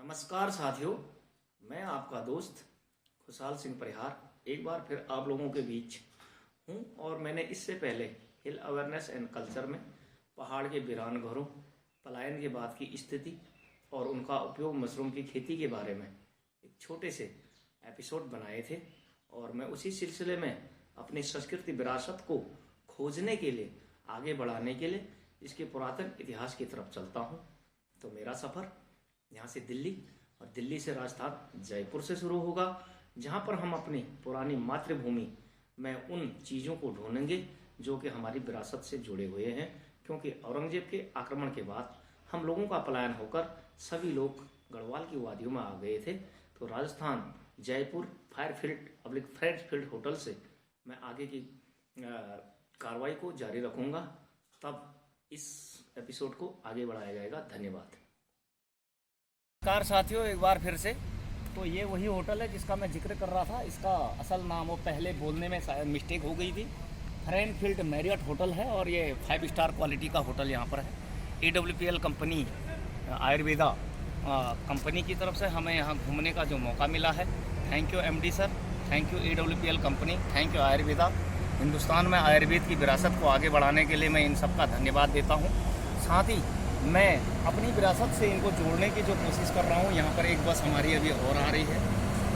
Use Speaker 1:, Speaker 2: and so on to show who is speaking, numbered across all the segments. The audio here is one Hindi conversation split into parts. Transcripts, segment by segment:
Speaker 1: नमस्कार साथियों, मैं आपका दोस्त खुशहाल सिंह परिहार एक बार फिर आप लोगों के बीच हूँ। और मैंने इससे पहले हिल अवेयरनेस एंड कल्चर में पहाड़ के वीरान घरों, पलायन के बाद की स्थिति और उनका उपयोग मशरूम की खेती के बारे में एक छोटे से एपिसोड बनाए थे। और मैं उसी सिलसिले में अपनी संस्कृति विरासत को खोजने के लिए, आगे बढ़ाने के लिए इसके पुरातन इतिहास की तरफ चलता हूँ। तो मेरा सफ़र यहाँ से दिल्ली और दिल्ली से राजस्थान जयपुर से शुरू होगा, जहाँ पर हम अपनी पुरानी मातृभूमि में उन चीज़ों को ढूंढेंगे जो कि हमारी विरासत से जुड़े हुए हैं। क्योंकि औरंगजेब के आक्रमण के बाद हम लोगों का पलायन होकर सभी लोग गढ़वाल की वादियों में आ गए थे। तो Rajasthan Jaipur French field hotel से मैं आगे की कार्रवाई को जारी रखूँगा। तब इस एपिसोड को आगे बढ़ाया जाएगा। धन्यवाद। नमस्कार साथियों, एक बार फिर से। तो ये वही होटल है जिसका मैं जिक्र कर रहा था। इसका असल नाम वो पहले बोलने में शायद मिस्टेक हो गई थी। फ्रेंच फील्ड मैरियट होटल है और ये 5 स्टार क्वालिटी का होटल यहाँ पर है। AWPL कंपनी, आयुर्वेदा कंपनी की तरफ से हमें यहाँ घूमने का जो मौका मिला है। Thank you MD sir, thank you AWPL company, thank you Ayurveda. Hindustan में आयुर्वेद की विरासत को आगे बढ़ाने के लिए मैं इन सब का धन्यवाद देता हूँ। साथ ही मैं अपनी विरासत से इनको जोड़ने की जो कोशिश कर रहा हूँ। यहाँ पर एक बस हमारी अभी और आ रही है,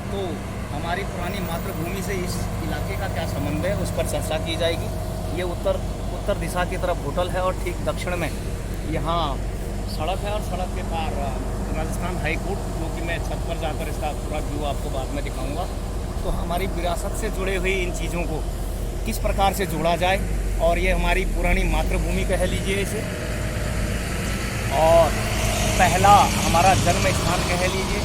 Speaker 1: तो हमारी पुरानी मातृभूमि से इस इलाके का क्या संबंध है उस पर चर्चा की जाएगी। ये उत्तर दिशा की तरफ होटल है और ठीक दक्षिण में यहाँ सड़क है और सड़क के पार राजस्थान हाई कोर्ट, जो कि मैं छत पर जाकर इसका पूरा व्यू आपको बाद में दिखाऊँगा। तो हमारी विरासत से जुड़े हुई इन चीज़ों को किस प्रकार से जोड़ा जाए, और ये हमारी पुरानी मातृभूमि कह लीजिए इसे, और पहला हमारा जन्म स्थान कह लीजिए।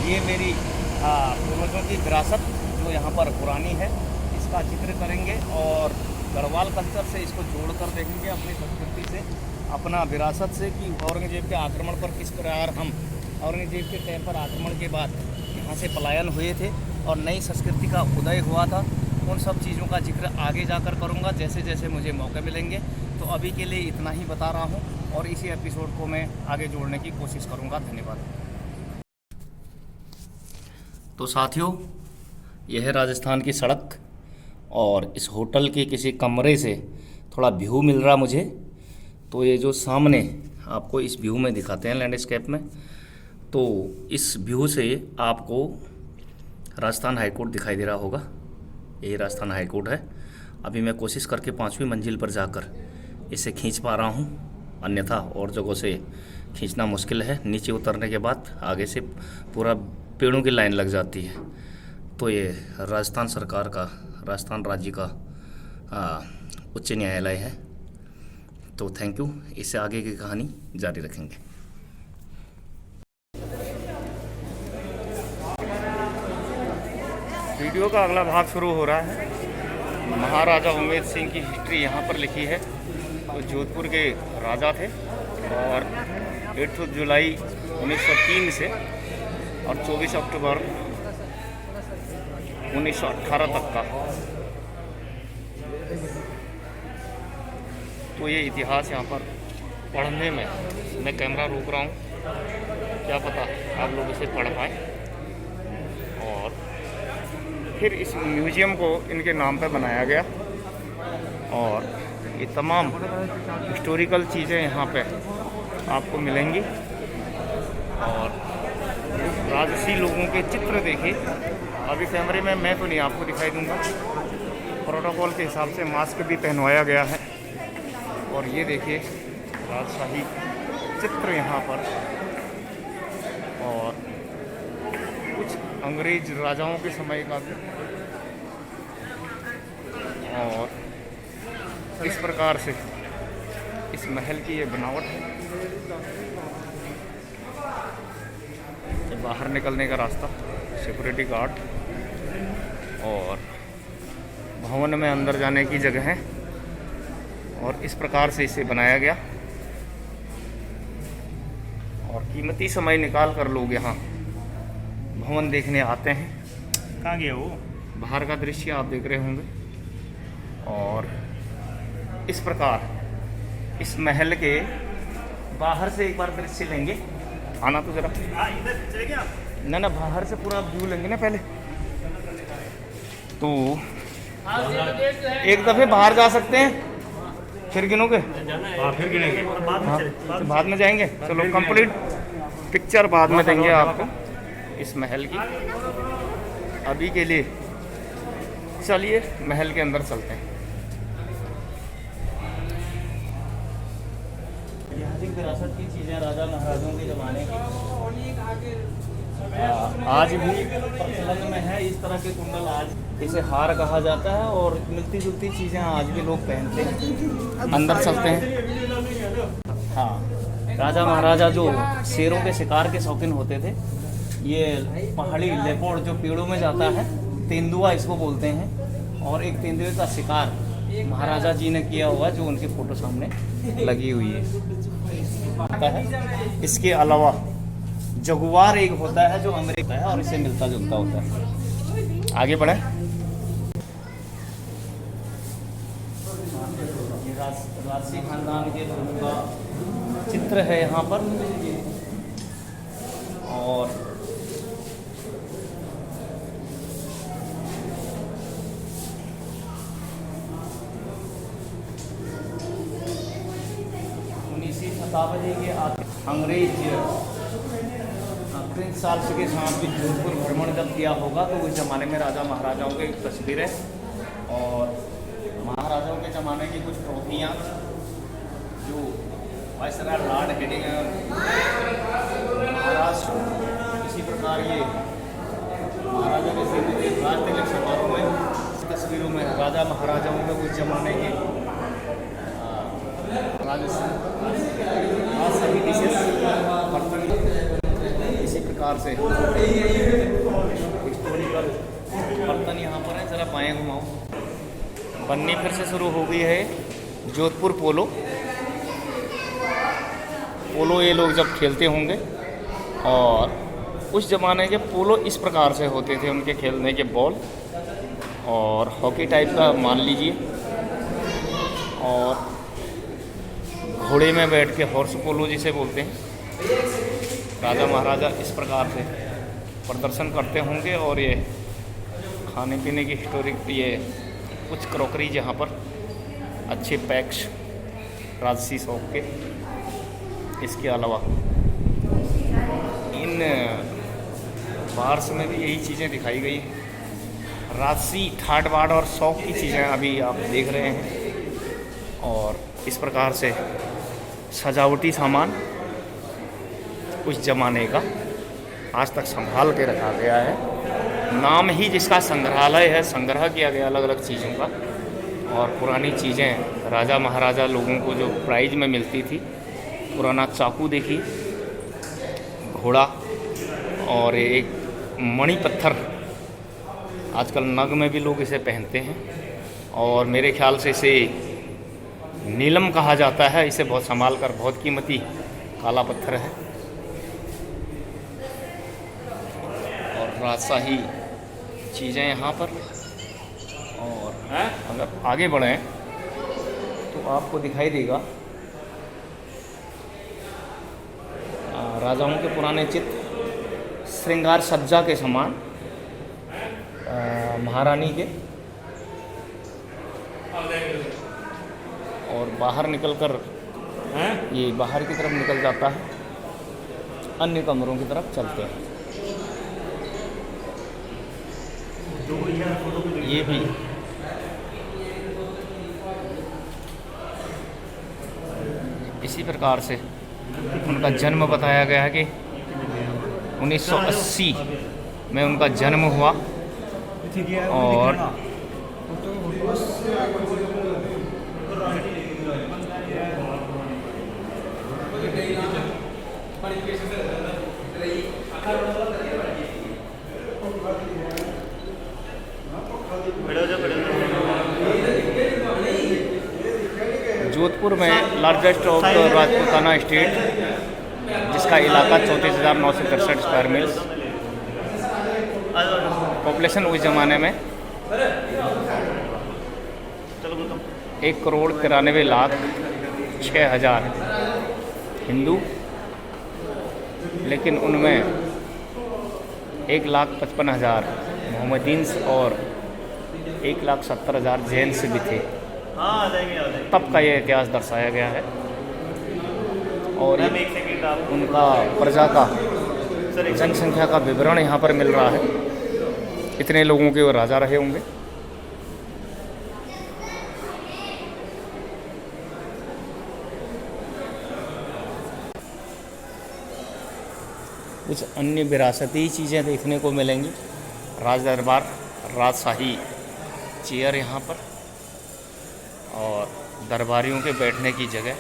Speaker 1: ये मेरी पूर्वजों की विरासत जो यहाँ पर पुरानी है, इसका जिक्र करेंगे और गढ़वाल कल्चर से इसको जोड़कर देखेंगे, अपनी संस्कृति से, अपना विरासत से, कि औरंगजेब के आक्रमण पर किस प्रकार हम औरंगजेब के टाइम पर आक्रमण के बाद यहाँ से पलायन हुए थे और नई संस्कृति का उदय हुआ था। उन सब चीज़ों का जिक्र आगे जाकर करूँगा जैसे जैसे मुझे मौके मिलेंगे। तो अभी के लिए इतना ही बता रहा हूँ और इसी एपिसोड को मैं आगे जोड़ने की कोशिश करूँगा। धन्यवाद। तो साथियों, यह है राजस्थान की सड़क और इस होटल के किसी कमरे से थोड़ा व्यू मिल रहा मुझे। तो ये जो सामने आपको इस व्यू में दिखाते हैं लैंडस्केप में, तो इस व्यू से आपको राजस्थान हाई कोर्ट दिखाई दे रहा होगा। यही राजस्थान हाई कोर्ट है। अभी मैं कोशिश करके 5वीं मंजिल पर जाकर इसे खींच पा रहा हूँ, अन्यथा और जगहों से खींचना मुश्किल है। नीचे उतरने के बाद आगे से पूरा पेड़ों की लाइन लग जाती है। तो ये राजस्थान सरकार का, राजस्थान राज्य का उच्च न्यायालय है। तो थैंक यू। इससे आगे की कहानी जारी रखेंगे। वीडियो का अगला भाग शुरू हो रहा है। महाराजा उमेद सिंह की हिस्ट्री यहाँ पर लिखी है। तो जोधपुर के राजा थे और 8 जुलाई 1903 से और 24 अक्टूबर 1918 तक का। तो ये इतिहास यहाँ पर पढ़ने में मैं कैमरा रोक रहा हूँ, क्या पता आप लोग इसे पढ़ पाए। और फिर इस म्यूज़ियम को इनके नाम पर बनाया गया और ये तमाम हिस्टोरिकल चीज़ें यहाँ पे आपको मिलेंगी। और राजसी लोगों के चित्र देखिए। अभी कैमरे में मैं तो नहीं आपको दिखाई दूंगा, प्रोटोकॉल के हिसाब से मास्क भी पहनवाया गया है। और ये देखिए राजशाही चित्र यहाँ पर, और कुछ अंग्रेज राजाओं के समय का भी। और इस प्रकार से इस महल की ये बनावट है। बाहर निकलने का रास्ता, सिक्योरिटी गार्ड, और भवन में अंदर जाने की जगह है। और इस प्रकार से इसे बनाया गया और कीमती समय निकाल कर लोग यहाँ भवन देखने आते हैं। कहाँ गया वो? बाहर का दृश्य आप देख रहे होंगे। और इस प्रकार इस महल के बाहर से एक बार दृश्य लेंगे आना तो जरा। ना ना, बाहर से पूरा व्यू लेंगे ना पहले, तो एक दफ़े बाहर जा सकते हैं, फिर गिनोगे?
Speaker 2: फिर गिनेंगे,
Speaker 1: हाँ, बाद में जाएंगे। चलो, कंप्लीट पिक्चर बाद में देंगे आपको इस महल की। अभी के लिए चलिए महल के अंदर चलते हैं। ऐतिहासिक विरासत की चीज़ें राजा महाराजाओं के ज़माने की आज भी प्रचलन में है। इस तरह के कुंडल आज इसे हार कहा जाता है, और मिलती जुलती चीज़ें आज भी लोग पहनते हैं। अंदर चलते हैं। हाँ, राजा महाराजा जो शेरों के शिकार के शौकीन होते थे, ये पहाड़ी लेपर्ड जो पेड़ों में जाता है, तेंदुआ इसको बोलते हैं, और एक तेंदुए का शिकार महाराजा जी ने किया हुआ, जो उनकी फ़ोटो सामने लगी हुई है। इसके अलावा जगुआर एक होता है जो अमेरिका है और इससे मिलता जुलता होता है। आगे बढ़े। राजसी खानदान के लोगों का चित्र है यहाँ पर, और शताब्दी के अंग्रेज प्रिंस चार्ल्स के साथ भी जोधपुर भ्रमण जब किया होगा, तो उस ज़माने में राजा महाराजाओं की तस्वीरें और महाराजाओं के ज़माने की कुछ ट्रॉफियाँ जो वायसराय लॉर्ड हेडिंगर महाराष्ट्र, इसी प्रकार ये महाराजा के सेना के राज तिलक समारोह में तस्वीरों में राजा महाराजाओं के उस ज़माने के सभी डिशेस बर्तन इसी प्रकार से हिस्टोरिकल बर्तन यहाँ पर है। जरा बाएँ घुमाओ। बननी फिर से शुरू हो गई है जोधपुर पोलो। पोलो ये लोग जब खेलते होंगे, और उस ज़माने के पोलो इस प्रकार से होते थे, उनके खेलने के बॉल और हॉकी टाइप का मान लीजिए, और घोड़े में बैठ के हॉर्स पोलो जिसे बोलते हैं, राजा महाराजा इस प्रकार से प्रदर्शन करते होंगे। और ये खाने पीने की हिस्टोरिक ये कुछ क्रॉकरी जहाँ पर अच्छे पैक्स राजसी शौक के। इसके अलावा इन बार्स में भी यही चीज़ें दिखाई गई हैं। राजसी ठाट बाट और शौक की चीज़ें अभी आप देख रहे हैं, और इस प्रकार से सजावटी सामान उस ज़माने का आज तक संभाल के रखा गया है। नाम ही जिसका संग्रहालय है, संग्रह किया गया अलग अलग चीज़ों का, और पुरानी चीज़ें राजा महाराजा लोगों को जो प्राइज में मिलती थी। पुराना चाकू देखिए, घोड़ा, और एक मणि पत्थर आजकल नग में भी लोग इसे पहनते हैं, और मेरे ख्याल से इसे नीलम कहा जाता है। इसे बहुत संभाल कर, बहुत कीमती काला पत्थर है, और राजशाही चीज़ें यहाँ पर। और अगर आगे बढ़ें तो आपको दिखाई देगा राजाओं के पुराने चित्र श्रृंगार सज्जा के समान, महारानी के, और बाहर निकलकर ये बाहर की तरफ निकल जाता है, अन्य कमरों की तरफ चलते हैं। ये भी इसी प्रकार से उनका जन्म बताया गया है कि 1980 में उनका जन्म हुआ, और जोधपुर में largest of the Rajputana state, जिसका इलाका 34,963 स्क्वायर मील्स, पॉपुलेशन उस ज़माने में 1,93,06,000 हिंदू, लेकिन उनमें 1,55,000 मोहम्मदीन्स और 1,70,000 जैन्स भी थे। तब का ये इतिहास दर्शाया गया है। और उनका प्रजा का जनसंख्या का विवरण यहाँ पर मिल रहा है। इतने लोगों के वो राजा रहे होंगे। कुछ अन्य विरासती चीज़ें देखने को मिलेंगी। राज दरबार, राजशाही चेयर यहाँ पर और दरबारियों के बैठने की जगह,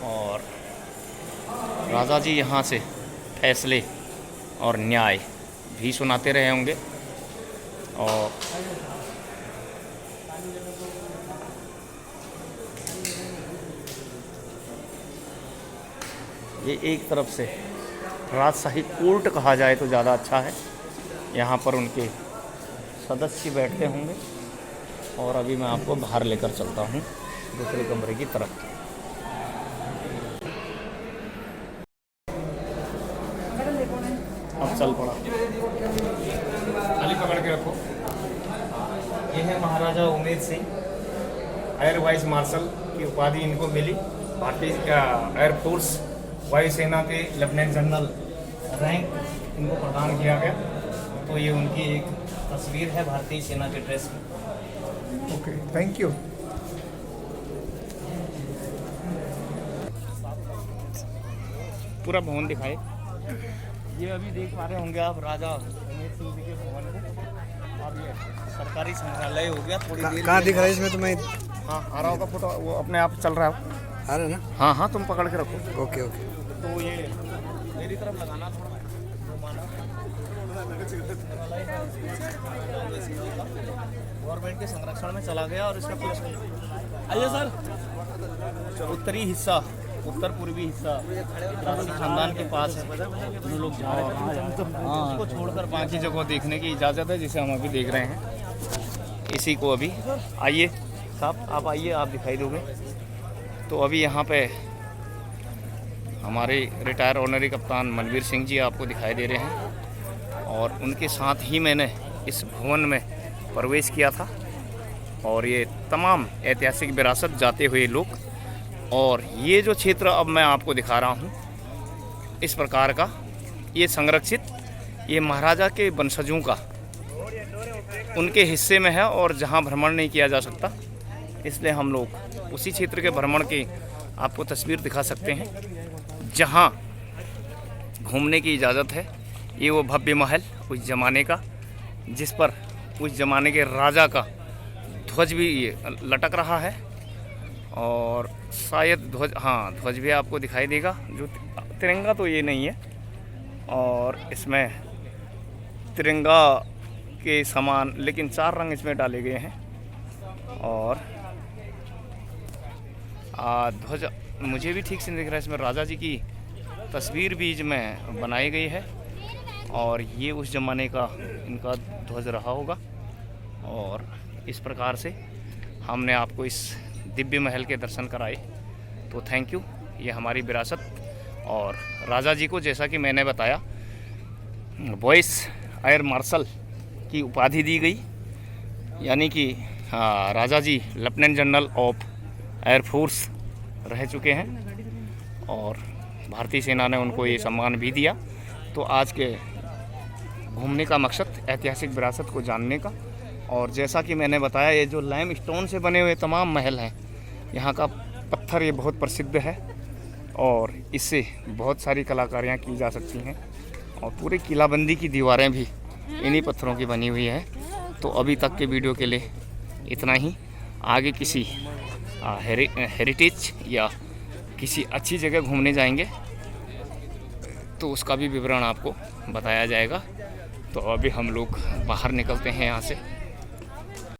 Speaker 1: और राजा जी यहाँ से फैसले और न्याय भी सुनाते रहे होंगे। और ये एक तरफ से राजशाही कोर्ट कहा जाए तो ज़्यादा अच्छा है। यहाँ पर उनके सदस्य बैठते होंगे। और अभी मैं आपको बाहर लेकर चलता हूँ दूसरे कमरे की तरफ। अब चल पड़ा, खाली पकड़ के रखो। ये है Maharaja Umed Singh, air vice marshal की उपाधि इनको मिली। भारतीय एयरफोर्स वायुसेना के लेफ्टिनेंट जनरल रैंक इनको प्रदान किया गया। तो ये उनकी एक तस्वीर है भारतीय सेना के ड्रेस में।
Speaker 2: Okay, thank you.
Speaker 1: पूरा भवन दिखाए। ये अभी देख पा रहे होंगे आप राजा उमेद सिंह जी के भवन को। और ये सरकारी संग्रहालय हो गया। थोड़ी देर
Speaker 2: कहाँ दिख रहा है इसमें तुम्हें?
Speaker 1: हाँ, आ रहा होगा फोटो, वो अपने आप चल रहा है।
Speaker 2: आ रहा है ना?
Speaker 1: हाँ हाँ, तुम पकड़ के रखो।
Speaker 2: Okay okay.
Speaker 1: तो ये मेरी तरफ लगाना थोड़ा गवर्नमेंट के संरक्षण में चला गया। और इसका पूरा आइए सर, उत्तरी हिस्सा, उत्तर पूर्वी हिस्सा खानदान के पास है। जो लोग जा रहे हैं उसको छोड़कर बाकी जगह देखने की इजाज़त है, जिसे हम अभी देख रहे हैं। इसी को अभी आइए साहब, आप आइए, आप दिखाई दोगे। तो अभी यहाँ पे हमारे रिटायर ऑनरी कप्तान मनवीर सिंह जी आपको दिखाई दे रहे हैं। और उनके साथ ही मैंने इस भवन में प्रवेश किया था। और ये तमाम ऐतिहासिक विरासत जाते हुए लोग, और ये जो क्षेत्र अब मैं आपको दिखा रहा हूँ इस प्रकार का, ये संरक्षित, ये महाराजा के वंशजों का उनके हिस्से में है और जहाँ भ्रमण नहीं किया जा सकता, इसलिए हम लोग उसी क्षेत्र के भ्रमण की आपको तस्वीर दिखा सकते हैं जहाँ घूमने की इजाज़त है। ये वो भव्य महल उस ज़माने का, जिस पर उस ज़माने के राजा का ध्वज भी लटक रहा है। और शायद ध्वज, हाँ ध्वज भी आपको दिखाई देगा, जो तिरंगा तो ये नहीं है। और इसमें तिरंगा के समान लेकिन 4 रंग इसमें डाले गए हैं। और ध्वज मुझे भी ठीक से नहीं दिख रहा है, इसमें राजा जी की तस्वीर भी इसमें बनाई गई है। और ये उस ज़माने का इनका ध्वज रहा होगा। और इस प्रकार से हमने आपको इस दिव्य महल के दर्शन कराए। तो थैंक यू। ये हमारी विरासत। और राजा जी को, जैसा कि मैंने बताया, वॉइस एयर मार्शल की उपाधि दी गई, यानी कि राजा जी लेफ्टिनेंट जनरल ऑफ एयरफोर्स रह चुके हैं। और भारतीय सेना ने उनको ये सम्मान भी दिया। तो आज के घूमने का मकसद ऐतिहासिक विरासत को जानने का। और जैसा कि मैंने बताया, ये जो लाइम स्टोन से बने हुए तमाम महल हैं, यहाँ का पत्थर ये बहुत प्रसिद्ध है और इससे बहुत सारी कलाकारियाँ की जा सकती हैं। और पूरे किलाबंदी की दीवारें भी इन्हीं पत्थरों की बनी हुई है। तो अभी तक के वीडियो के लिए इतना ही। आगे किसी हेरिटेज या किसी अच्छी जगह घूमने जाएंगे तो उसका भी विवरण आपको बताया जाएगा। तो अभी हम लोग बाहर निकलते हैं यहाँ से।